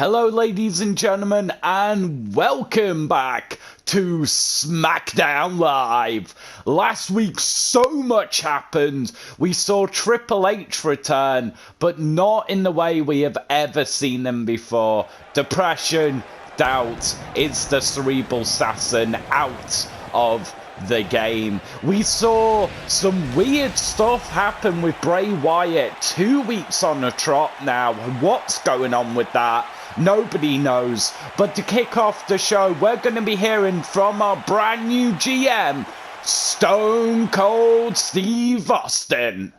Hello, ladies and gentlemen, and welcome back to SmackDown Live. Last week, so much happened. We saw Triple H return, but not in the way we have ever seen him before. Depression, doubt, it's the Cerebral Assassin out of the game. We saw some weird stuff happen with Bray Wyatt. 2 weeks on the trot now. What's going on with that? Nobody knows. But to kick off the show, we're going to be hearing from our brand new GM, Stone Cold Steve Austin.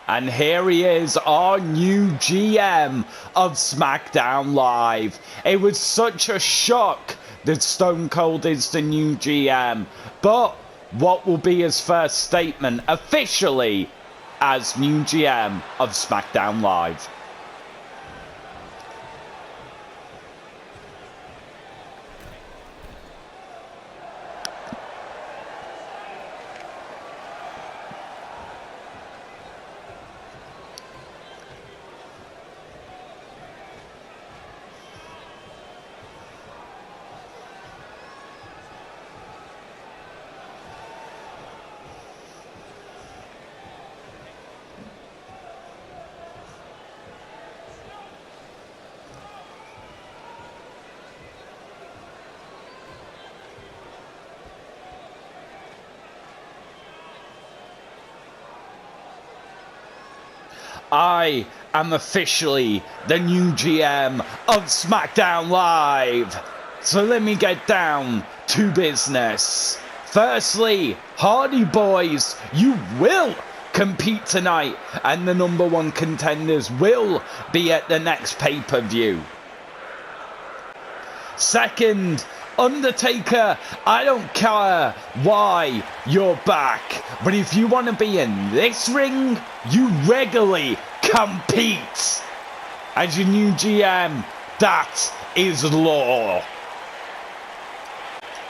And here he is, our new GM of SmackDown Live. It was such a shock that Stone Cold is the new GM. But what will be his first statement officially as new GM of SmackDown Live? I am officially the new GM of SmackDown Live. So let me get down to business. Firstly, Hardy Boys, you will compete tonight, and the number one contenders will be at the next pay-per-view. Second, Undertaker, I don't care why you're back, but if you want to be in this ring, you regularly compete. As your new GM, that is law.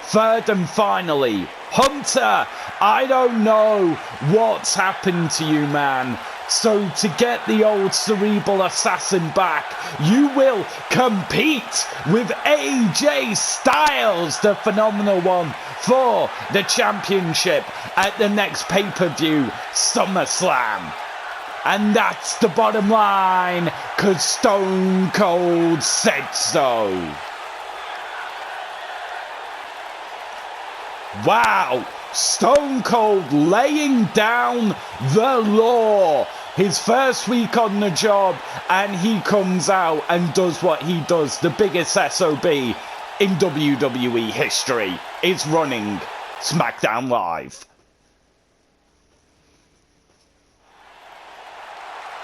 Third and finally, Hunter, I don't know what's happened to you, man. So to get the old Cerebral Assassin back, you will compete with AJ Styles, the phenomenal one, for the championship at the next pay-per-view, SummerSlam. And that's the bottom line, 'cause Stone Cold said so. Wow, Stone Cold laying down the law. His first week on the job, and he comes out and does what he does. The biggest SOB in WWE history is running SmackDown Live.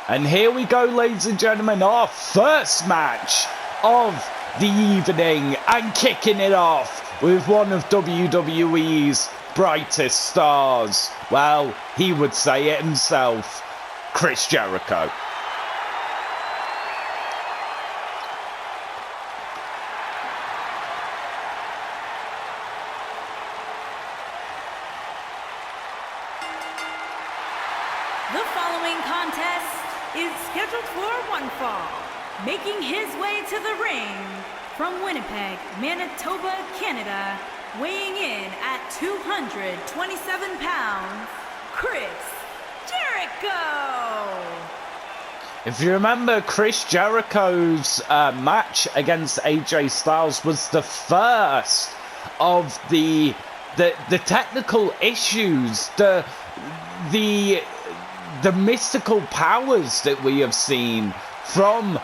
And here we go, ladies and gentlemen, our first match of the evening, and kicking it off with one of WWE's brightest stars. Well, he would say it himself, Chris Jericho. The following contest is scheduled for one fall. Making his way to the ring from Winnipeg, Manitoba, Canada, weighing in at 227 pounds, Chris Jericho! If you remember, Chris Jericho's match against AJ Styles was the first of the technical issues, the mystical powers that we have seen from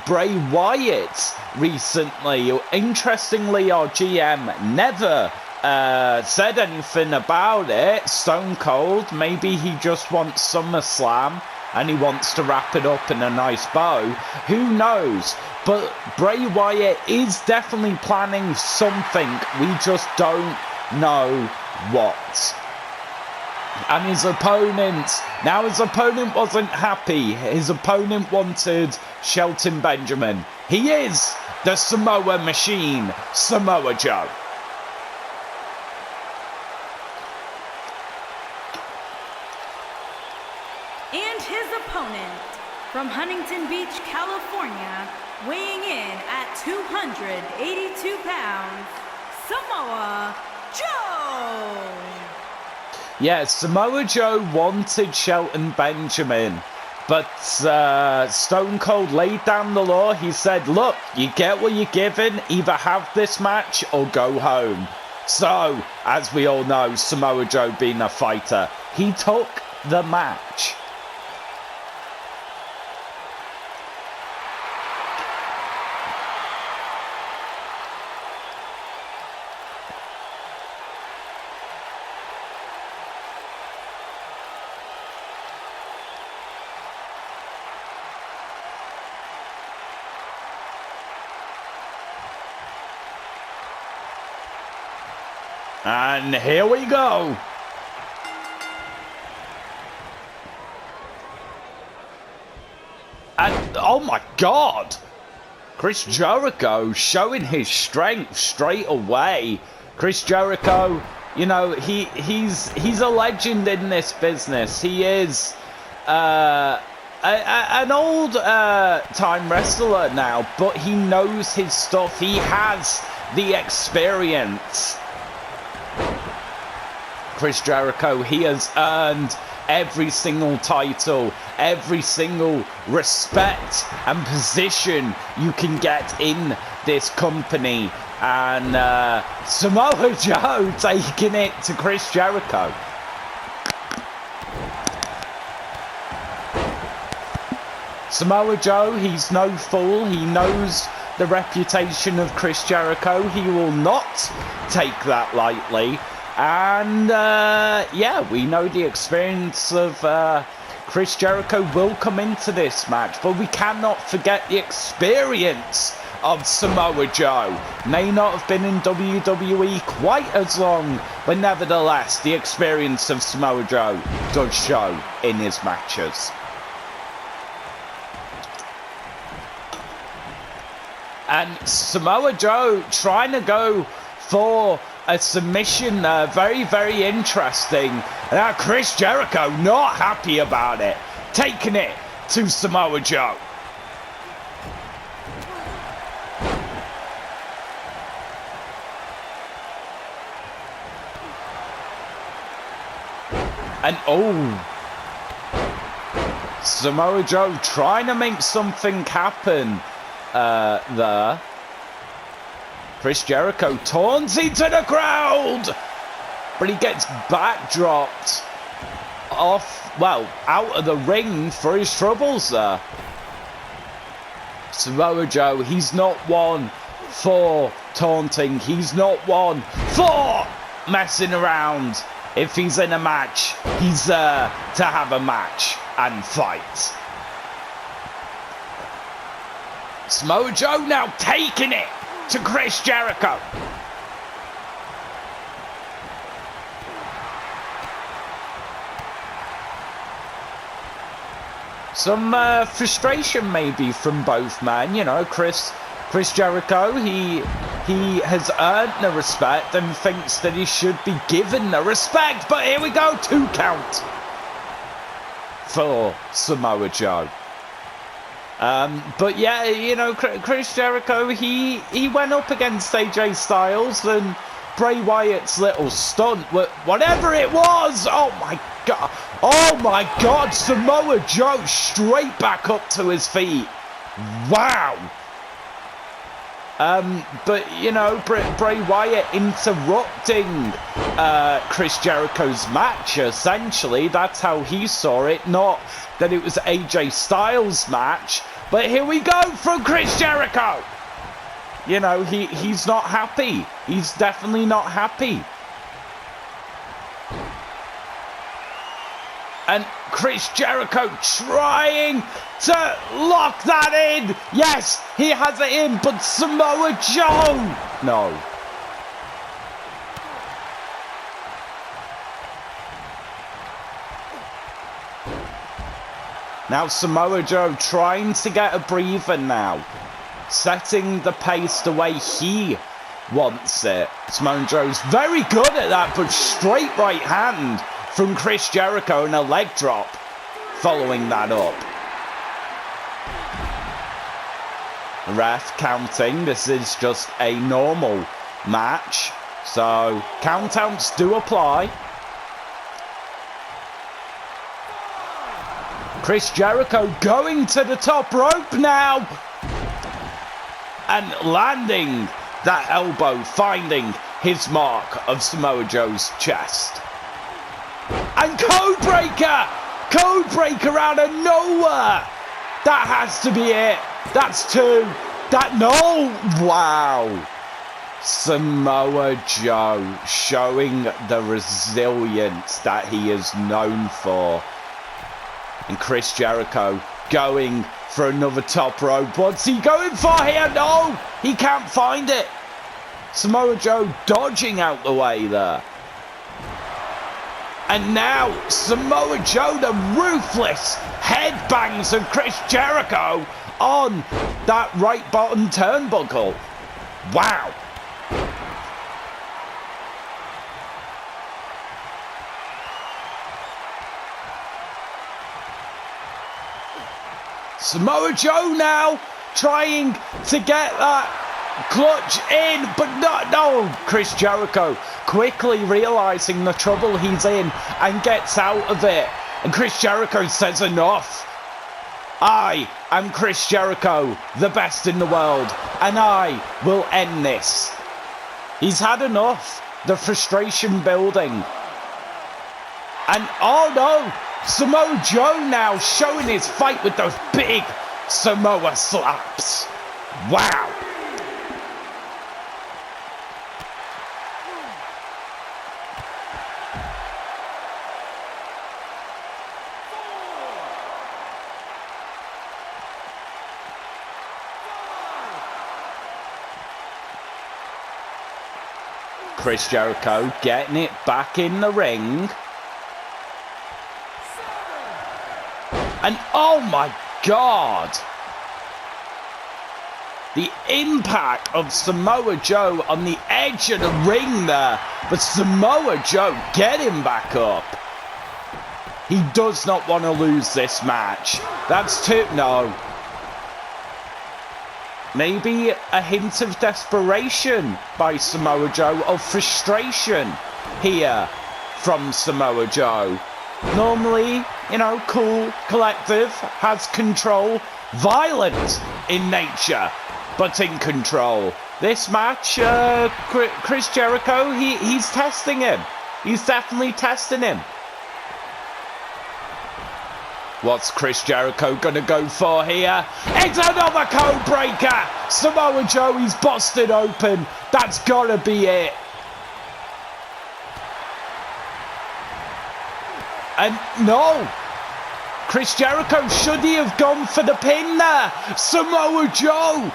Bray Wyatt recently. Interestingly, our GM never said anything about it. Stone Cold, maybe he just wants SummerSlam and he wants to wrap it up in a nice bow. Who knows? But Bray Wyatt is definitely planning something. We just don't know what. And his opponent wasn't happy. His opponent wanted Shelton Benjamin. He is the Samoa Machine, Samoa Joe. And his opponent, from Huntington Beach, California, weighing in at 282 pounds, Samoa Joe! Yeah, Samoa Joe wanted Shelton Benjamin, but Stone Cold laid down the law. He said, look, you get what you're given, either have this match or go home. So, as we all know, Samoa Joe being a fighter, he took the match. And here we go. And oh my God, Chris Jericho showing his strength straight away. Chris Jericho, you know, he's a legend in this business. He is an old time wrestler now, but he knows his stuff. He has the experience. Chris Jericho, he has earned every single title, every single respect and position you can get in this company. And Samoa Joe taking it to Chris Jericho. Samoa Joe, he's no fool. He knows the reputation of Chris Jericho. He will not take that lightly. And, yeah, we know the experience of Chris Jericho will come into this match. But we cannot forget the experience of Samoa Joe. May not have been in WWE quite as long, but nevertheless, the experience of Samoa Joe does show in his matches. And Samoa Joe trying to go for a submission there. Very, very interesting. Now Chris Jericho not happy about it. Taking it to Samoa Joe. And oh, Samoa Joe trying to make something happen there. Chris Jericho taunts into the crowd, but he gets backdropped off, well, out of the ring for his troubles there. Samoa Joe, he's not one for taunting. He's not one for messing around. If he's in a match, he's there to have a match and fight. Samoa Joe now taking it to Chris Jericho. Some frustration maybe from both men. You know, Chris Jericho, he has earned the respect and thinks that he should be given the respect. But here we go, 2 count for Samoa Joe. But yeah, you know, Chris Jericho, he went up against AJ Styles and Bray Wyatt's little stunt, whatever it was. Oh my God, Samoa Joe straight back up to his feet. Wow. But you know, Bray Wyatt interrupting Chris Jericho's match, essentially. That's how he saw it, not that it was AJ Styles' match. But here we go from Chris Jericho. You know, he's not happy. He's definitely not happy. And Chris Jericho trying to lock that in. Yes, he has it in, but Samoa Joe, no. Now Samoa Joe trying to get a breather now. Setting the pace the way he wants it. Samoa Joe's very good at that, but straight right hand from Chris Jericho and a leg drop following that up. Ref counting. This is just a normal match. So countouts do apply. Chris Jericho going to the top rope now. And landing that elbow, finding his mark of Samoa Joe's chest. And Codebreaker! Codebreaker out of nowhere! That has to be it. That's two. No! Wow. Samoa Joe showing the resilience that he is known for. And Chris Jericho going for another top rope. What's he going for here? No! He can't find it. Samoa Joe dodging out the way there. And now Samoa Joe, the ruthless headbangs of Chris Jericho on that right bottom turnbuckle. Wow. Samoa Joe now trying to get that clutch in, but no. Chris Jericho quickly realizing the trouble he's in and gets out of it. And Chris Jericho says enough. I am Chris Jericho, the best in the world, and I will end this. He's had enough. The frustration building. And oh no, Samoa Joe now showing his fight with those big Samoa slaps. Wow. Chris Jericho getting it back in the ring. And oh my God! The impact of Samoa Joe on the edge of the ring there. But Samoa Joe getting back up. He does not want to lose this match. That's two. No. Maybe a hint of desperation by Samoa Joe, of frustration here from Samoa Joe. Normally, you know, cool, collective, has control, violent in nature, but in control. This match, Chris Jericho, he's testing him. He's definitely testing him. What's Chris Jericho gonna go for here? It's another code breaker! Samoa Joe, he's busted open. That's gotta be it. And no! Chris Jericho, should he have gone for the pin there? Samoa Joe!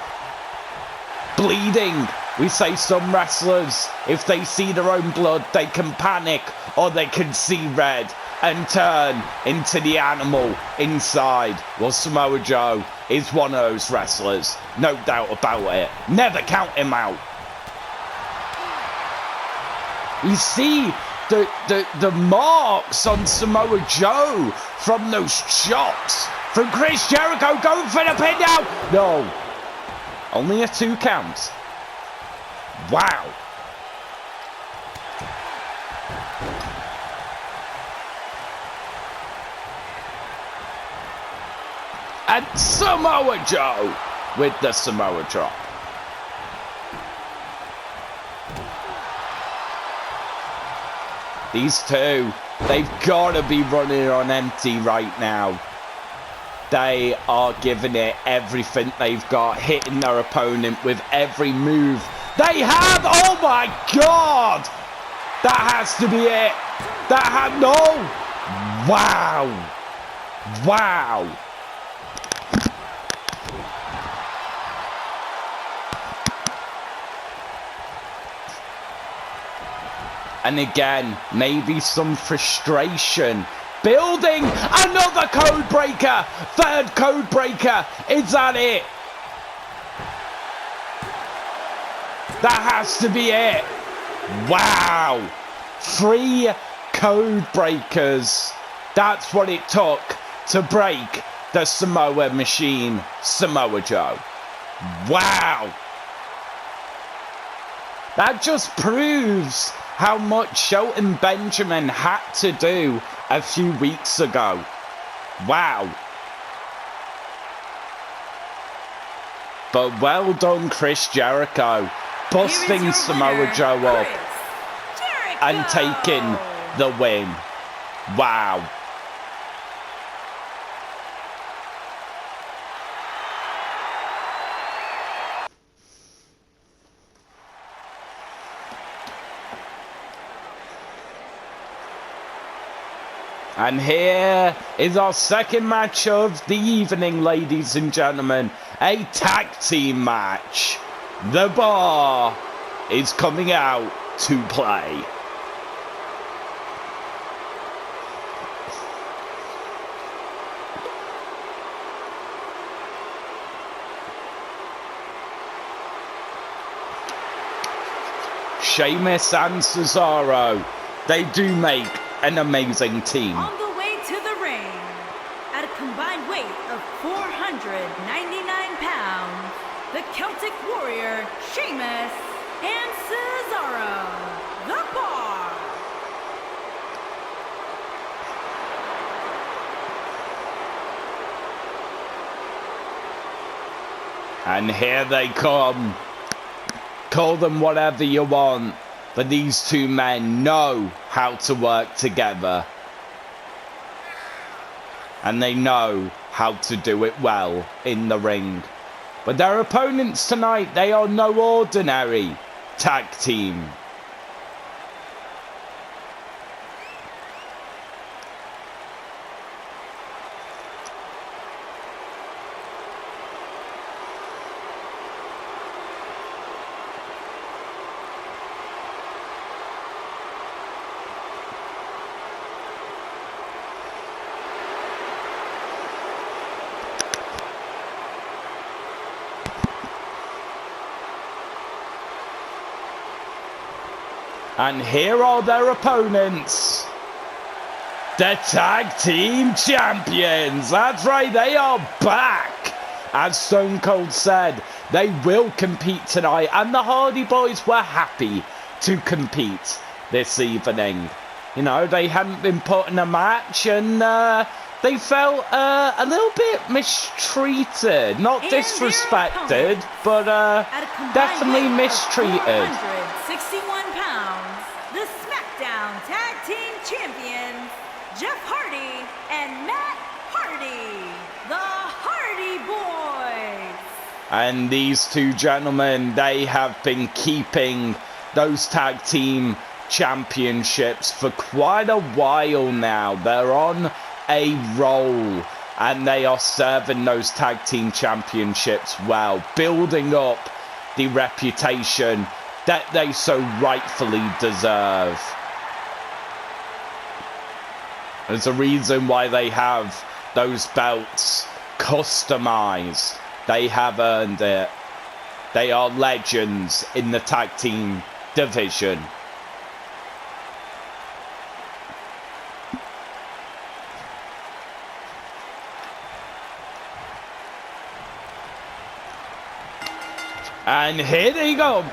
Bleeding. We say some wrestlers, if they see their own blood, they can panic or they can see red and turn into the animal inside. Well, Samoa Joe is one of those wrestlers, no doubt about it. Never count him out. You see the marks on Samoa Joe from those shots from Chris Jericho going for the pin now. No, only a 2 count. Wow. And Samoa Joe with the Samoa drop. These two, they've got to be running on empty right now. They are giving it everything they've got, hitting their opponent with every move they have. Oh my God! That has to be it. No! Wow! Wow! And again, maybe some frustration. Building another code breaker. 3rd code breaker. Is that it? That has to be it. Wow. 3 code breakers. That's what it took to break the Samoa machine, Samoa Joe. Wow. That just proves how much Shelton Benjamin had to do a few weeks ago. Wow. But well done, Chris Jericho, busting Samoa Joe up and taking the win. Wow. And here is our second match of the evening, ladies and gentlemen. A tag team match. The Bar is coming out to play. Sheamus and Cesaro, they do make an amazing team. On the way to the ring, at a combined weight of 499 pounds, the Celtic Warrior, Sheamus, and Cesaro, the Bar. And here they come. Call them whatever you want, but these two men know how to work together. And they know how to do it well in the ring. But their opponents tonight, they are no ordinary tag team. And here are their opponents. The Tag Team Champions. That's right, they are back. As Stone Cold said, they will compete tonight. And the Hardy Boys were happy to compete this evening. You know, they hadn't been put in a match and they felt a little bit mistreated. Not disrespected, but definitely mistreated. 61 pounds, the SmackDown Tag Team Champions, Jeff Hardy and Matt Hardy, the Hardy Boys. And these two gentlemen, they have been keeping those tag team championships for quite a while now. They're on a roll and they are serving those tag team championships well, building up the reputation that they so rightfully deserve. There's a reason why they have those belts customized. They have earned it. They are legends in the tag team division. And here they go.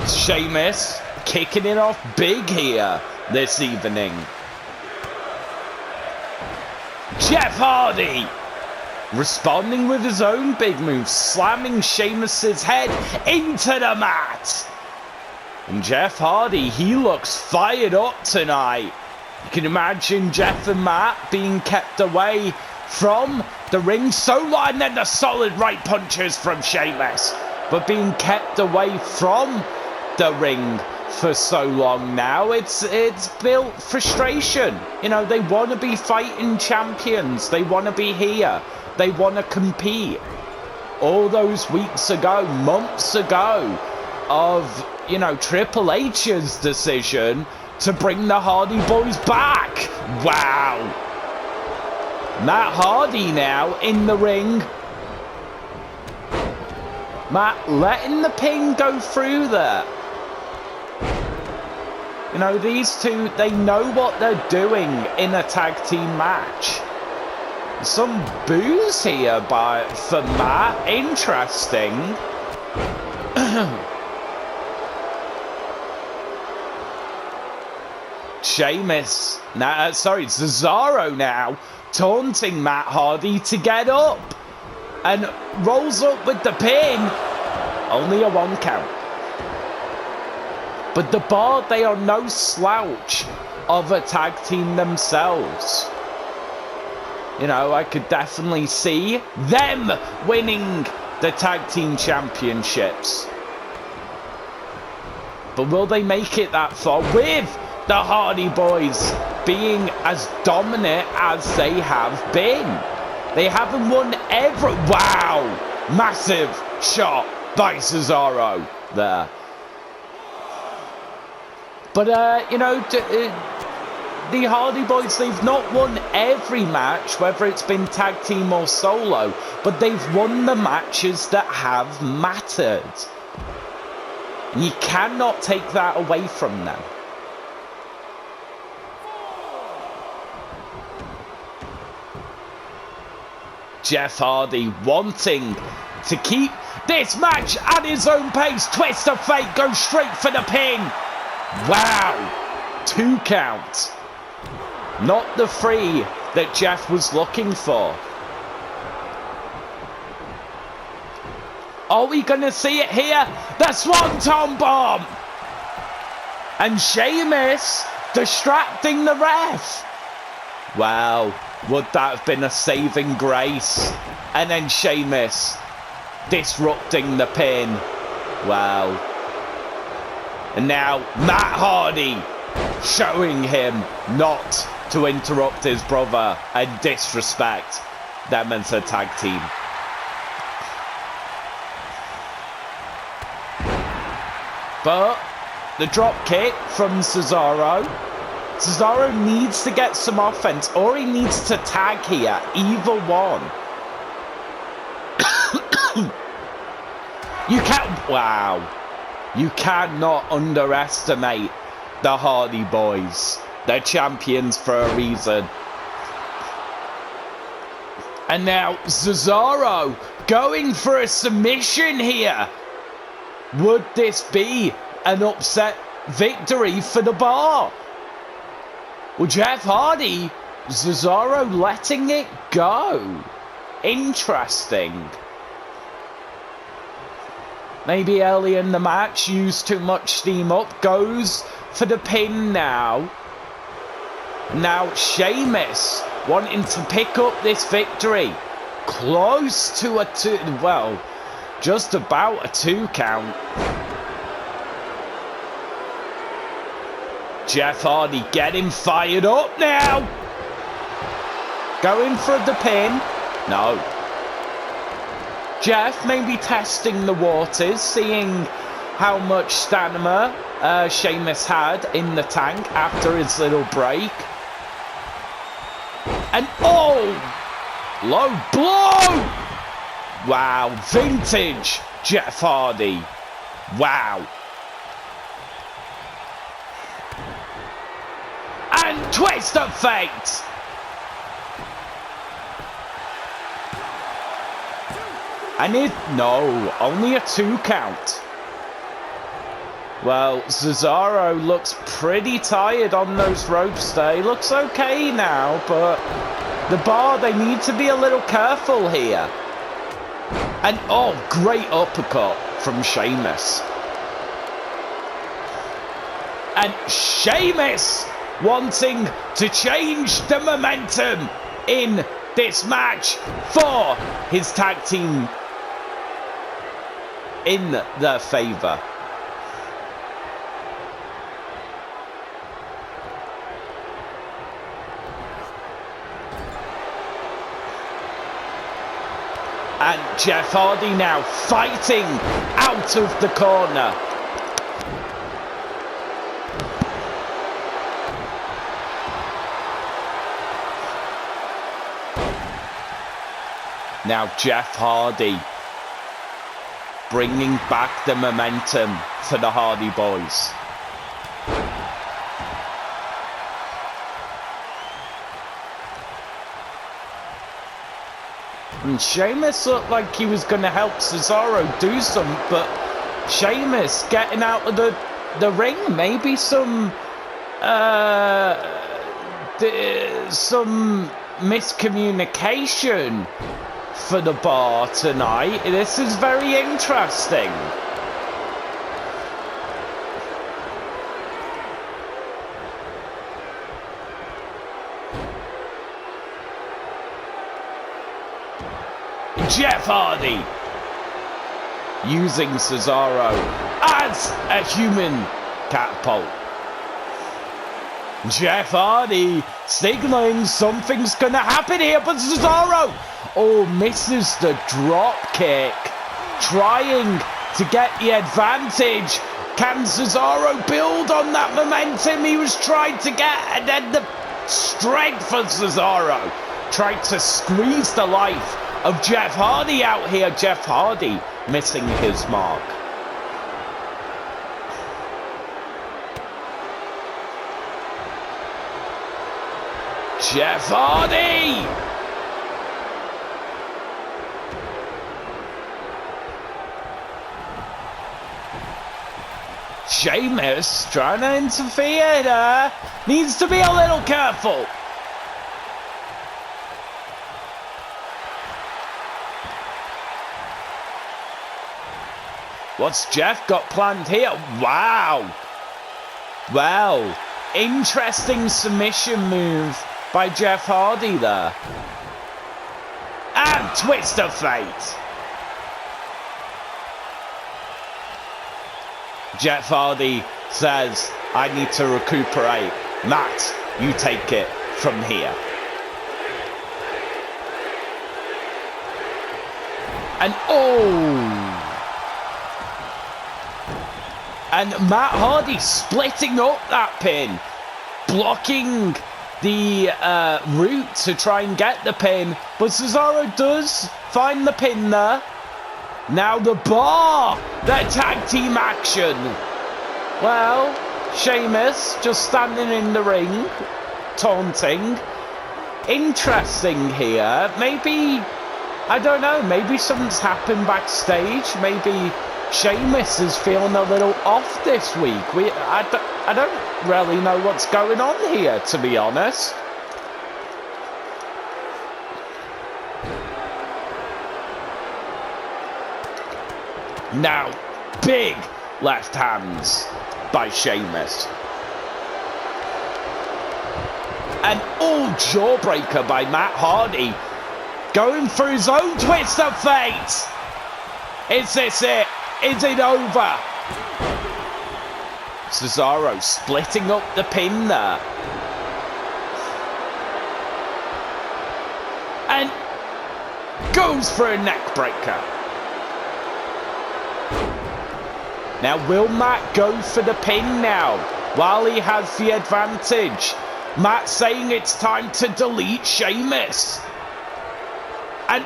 Sheamus kicking it off big here this evening. Jeff Hardy responding with his own big move, slamming Sheamus's head into the mat. And Jeff Hardy, he looks fired up tonight. You can imagine Jeff and Matt being kept away from the ring so long, and then the solid right punches from Sheamus, but being kept away from the ring for so long now, it's built frustration. You know, they want to be fighting champions, they want to be here, they want to compete. All those weeks ago, months ago, of, you know, Triple H's decision to bring the Hardy Boys back. Wow. Matt Hardy now in the ring. Matt letting the pin go through there. You know, these two, they know what they're doing in a tag team match. Some boos here for Matt. Interesting. Sheamus, Cesaro now taunting Matt Hardy to get up and rolls up with the pin. Only a 1 count. But the Bar, they are no slouch of a tag team themselves. You know, I could definitely see them winning the tag team championships. But will they make it that far with the Hardy Boys being as dominant as they have been? They haven't won every... Wow! Massive shot by Cesaro there. But, you know, the Hardy Boys, they've not won every match, whether it's been tag team or solo, but they've won the matches that have mattered. You cannot take that away from them. Jeff Hardy wanting to keep this match at his own pace. Twist of fate, goes straight for the pin. Wow, 2 count. Not the 3 that Jeff was looking for. Are we going to see it here? The Swanton Bomb! And Sheamus distracting the ref. Wow, would that have been a saving grace? And then Sheamus disrupting the pin. Wow. And now Matt Hardy showing him not to interrupt his brother and disrespect them as a tag team. But the drop kick from Cesaro. Cesaro needs to get some offense, or he needs to tag here. Either one. You can't... Wow. You cannot underestimate the Hardy Boys. They're champions for a reason. And now Cesaro going for a submission here. Would this be an upset victory for the Bar? Well, Jeff Hardy, Cesaro letting it go. Interesting. Maybe early in the match, used too much steam up. Goes for the pin now. Now Sheamus wanting to pick up this victory. Close to a 2... Well, just about a 2 count. Jeff Hardy getting fired up now. Going for the pin. No. Jeff maybe testing the waters, seeing how much stamina Sheamus had in the tank after his little break. And oh! Low blow! Wow, vintage Jeff Hardy. Wow. And twist of fate! And no, only a 2 count. Well, Cesaro looks pretty tired on those ropes there. He looks okay now, but the Bar, they need to be a little careful here. And oh, great uppercut from Sheamus. And Sheamus wanting to change the momentum in this match for his tag team in their favour. And Jeff Hardy now fighting out of the corner. Now Jeff Hardy bringing back the momentum for the Hardy Boys. And Sheamus looked like he was going to help Cesaro do something, but Sheamus getting out of the ring, maybe some miscommunication for the Bar tonight. This is very interesting. Jeff Hardy using Cesaro as a human catapult. Jeff Hardy signaling something's gonna happen here, but Cesaro misses the drop kick, trying to get the advantage. Can Cesaro build on that momentum he was trying to get? And then the strength of Cesaro tried to squeeze the life of Jeff Hardy out here. Jeff Hardy missing his mark. Jeff Hardy! Sheamus trying to interfere there. Needs to be a little careful. What's Jeff got planned here? Wow. Well, interesting submission move by Jeff Hardy there. And twist of fate. Jeff Hardy says, I need to recuperate. Matt, you take it from here. And and Matt Hardy splitting up that pin, blocking the route to try and get the pin, but Cesaro does find the pin there. Now the Bar, their tag team action. Well, Sheamus just standing in the ring, taunting. Interesting here. Maybe, I don't know, maybe something's happened backstage. Maybe Sheamus is feeling a little off this week. I don't really know what's going on here, to be honest. Now, big left hands by Sheamus. An jawbreaker by Matt Hardy. Going for his own twist of fate. Is this it? Is it over? Cesaro splitting up the pin there. And goes for a neck breaker. Now, will Matt go for the pin now, while he has the advantage? Matt saying it's time to delete Sheamus. And,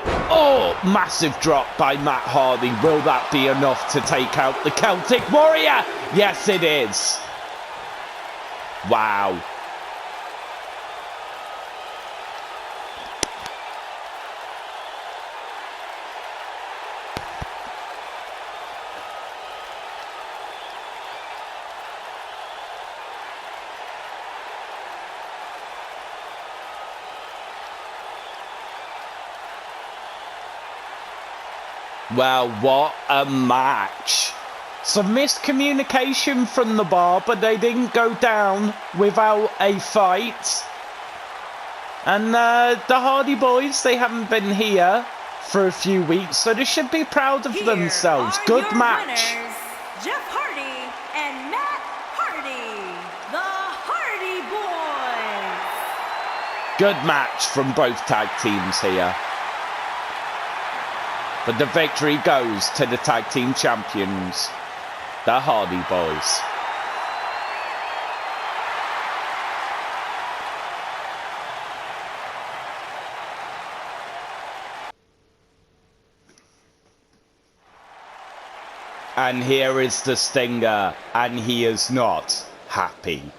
massive drop by Matt Hardy. Will that be enough to take out the Celtic Warrior? Yes, it is. Wow. Well, what a match. Some miscommunication from the Bar, but they didn't go down without a fight. And the Hardy Boys, they haven't been here for a few weeks, so they should be proud of themselves. Good match. Winners, Jeff Hardy and Matt Hardy, the Hardy Boys. Good match from both tag teams here. But the victory goes to the tag team champions, the Hardy Boys. And here is the Stinger, and he is not happy.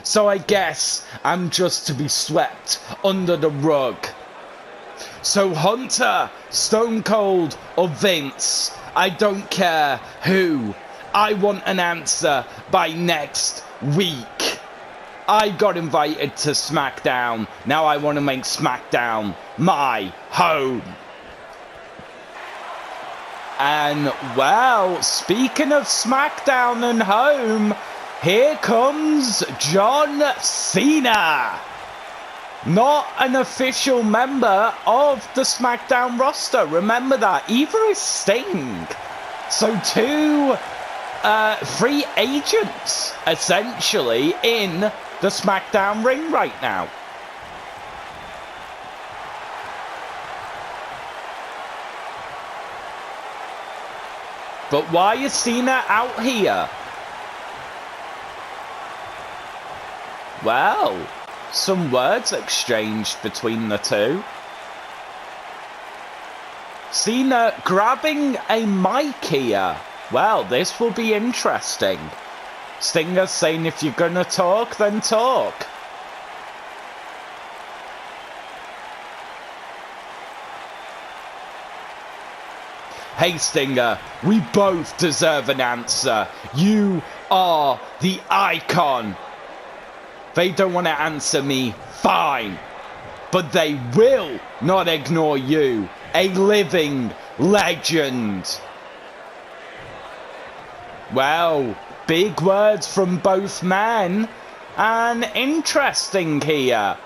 So I guess I'm just to be swept under the rug. So Hunter, Stone Cold, or Vince, I don't care who. I want an answer by next week. I got invited to SmackDown. Now I want to make SmackDown my home. And, well, speaking of SmackDown and home, here comes John Cena. Not an official member of the SmackDown roster. Remember that. Either is Sting. So two free agents, essentially, in the SmackDown ring right now. But why is Cena out here? Well, some words exchanged between the two. Cena grabbing a mic here. Well, this will be interesting. Stinger saying if you're gonna talk, then talk. Hey Stinger, we both deserve an answer. You are the icon. They don't want to answer me, fine. But they will not ignore you, a living legend. Well, big words from both men, and interesting here.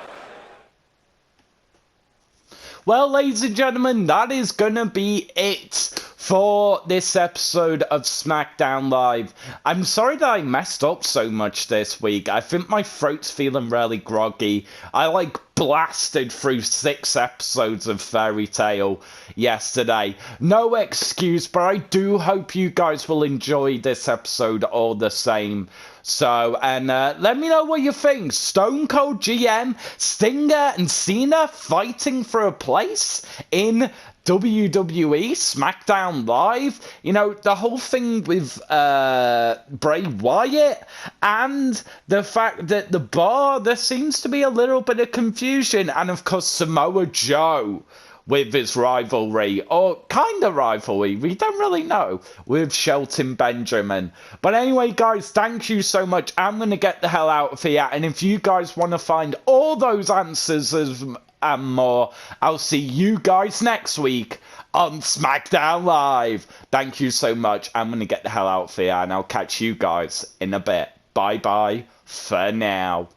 Well, ladies and gentlemen, that is gonna be it for this episode of SmackDown Live. I'm sorry that I messed up so much this week. I think my throat's feeling really groggy. I blasted through 6 episodes of Fairy Tail yesterday. No excuse, but I do hope you guys will enjoy this episode all the same. So, and let me know what you think. Stone Cold GM, Stinger and Cena fighting for a place in WWE SmackDown Live. You know, the whole thing with Bray Wyatt and the fact that the Bar, there seems to be a little bit of confusion. And of course, Samoa Joe with his rivalry, or kind of rivalry, we don't really know, with Shelton Benjamin. But anyway, guys, thank you so much. I'm going to get the hell out of here. And if you guys want to find all those answers and more, I'll see you guys next week on SmackDown Live. Thank you so much. I'm going to get the hell out of here, and I'll catch you guys in a bit. Bye-bye for now.